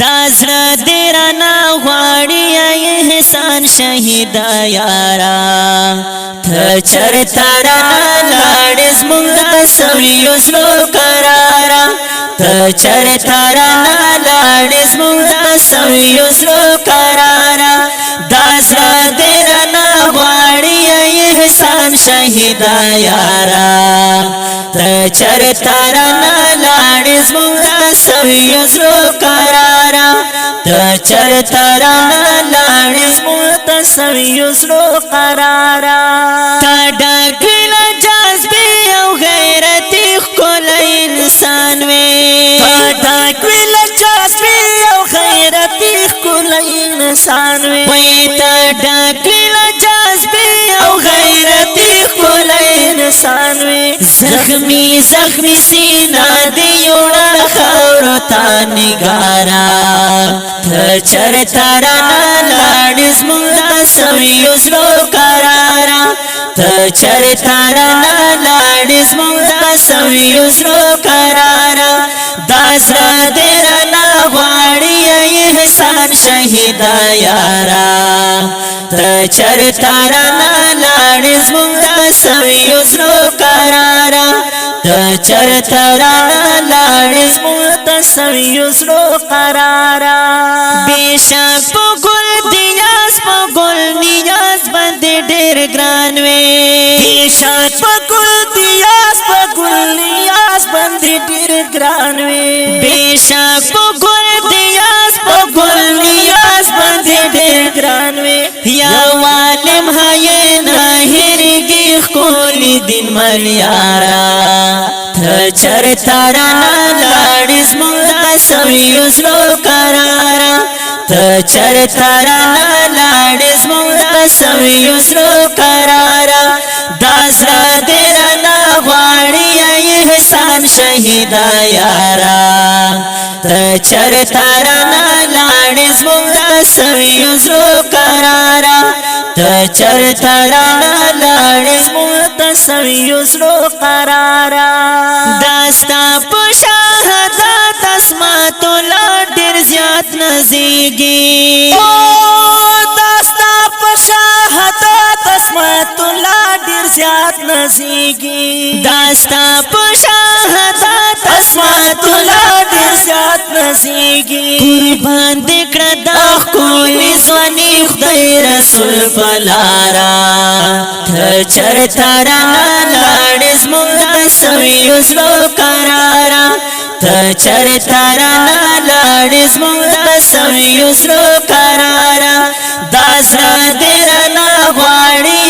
دازړه دیرانا غواړي احسان شهیدا یارا ته چرته رانا لاړې زموږ د سویو زړو قرارا ته چرته رانا لاړې زموږ د سویو زړو قرارا دازړه دیرانا غواړي احسان شهیدا یارا ته چرته رانا لاړې زموږ د سویو زړو قرارا ته چرته رانا لاړې زموږ د سویو زړو قرارا تا ډکې له جذبې او غیرتي ښکلی انسان وې تا ډکې له جذبې او غیرتي ښکلی انسان وې وې تا ډکې له جذبې او غیرتي ښکلی انسان وې زخمی زخمی سینه دې یوړه خاورو ته نګاره ته چرته رانا لاړې زموږ د سویو زړو قرارا ته چرته رانا لاړې زموږ د سویو زړو قرارا دا زړه دې رانا غواړي احسان شهیدا یارا ته چرته رانا لاړې زموږ د سویو زړو قرارا ته چرته رانا لاړې زموږ د سویو زړو قرارا بیشک په ګل دیاز په ګل نیاز باندې ډېر ګران وې بیشک په ګل دیاز په ګل نیاز باندې ډېر ګران وې بیشک په ګل دیاز په ګل نیاز باندې ډېر ګران وې یا عالم هاي نه هرګي ښکلی دین مل یارا ته چرته رانا لاړې زموږ د سویو زړو قرارا ته چرته رانا لاړې زموږ د سویو زړو قرارا دا زړه دې رانا غواړي احسان شهیدا یارا ته چرته رانا لاړې زموږ د سویو زړو قرارا ته چرته رانا لاړې زموږ د سویو زړو قرارا دا ستا په شهادت اسماتو لا ډېر زیات نازېږي دا ستا په شهادت اسماتو لا ډېر زیات نازېږي دا ستا په شهادت اسماتو لا ډېر زیات نازېږي قربان دې کړه دا ښکلې ځواني خدای رسول په لاره ته چرته رانا لاړې زموږ د سویو زړو قرارا ته چرته رانا لاړې زموږ د سویو زړو قرارا دا زړه دې رانا غواړي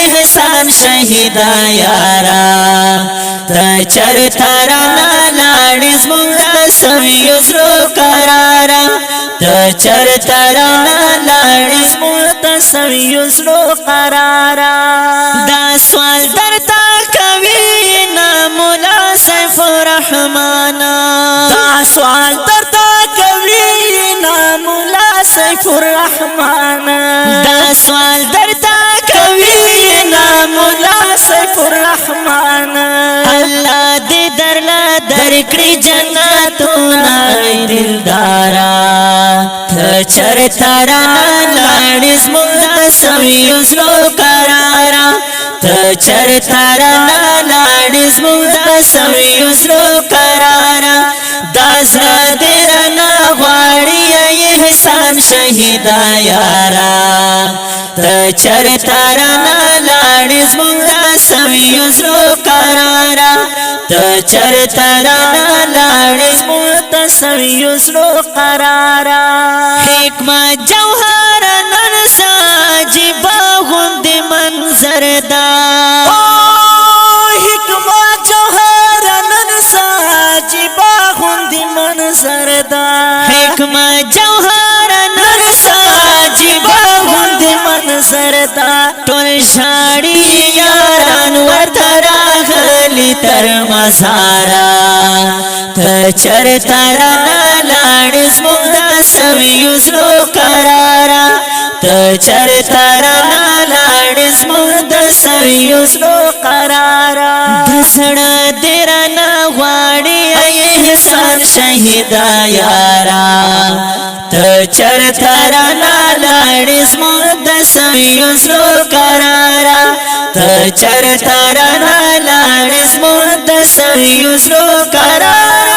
احسان شهیدا یارا ته چرته رانا لاړې زموږ د سویو زړو قرارا ته چرته رانا لاړې زموږ د سویو زړو قرارا دا سوال درته کوي نه مولا سیف الرحمن دا سوال درته کوي نه مولا سیف الرحمن دا سوال درته کوي نه مولا سیف الرحمن الله دې درلا درکړي جنتونه دلدارا ته چرته رانا لاړې زموږ د سویو زړو قرارا ته چرته رانا لاړې زموږ د سویو زړو قرارا دا زړه دې رانا غواړي احسان شهیدا یارا ته چرته رانا لاړې زموږ د سویو زړو قرارا ته چرته رانا لاړې زموږ د سویو زړو قرارا حکمت جوهر نن ساجبه غوندې منظر دا حکمت جوهر نن ساجبه غوندې منظر دا حکمت جوهر نن ساجبه غوندې منظر دا ټول شاړي یاران ورته راغلي تر مزاره ته چرته رانا لاړې زموږ د سویو زړو قرارا ته چرته رانا لاړې زموږ د سویو زړو قرارا د زړه دې رانا غواړي احسان شهیدا یارا ته چرته رانا لاړې زموږ د سویو زړو قراره ته چرته رانا لاړې زموږ د سویو زړو قراره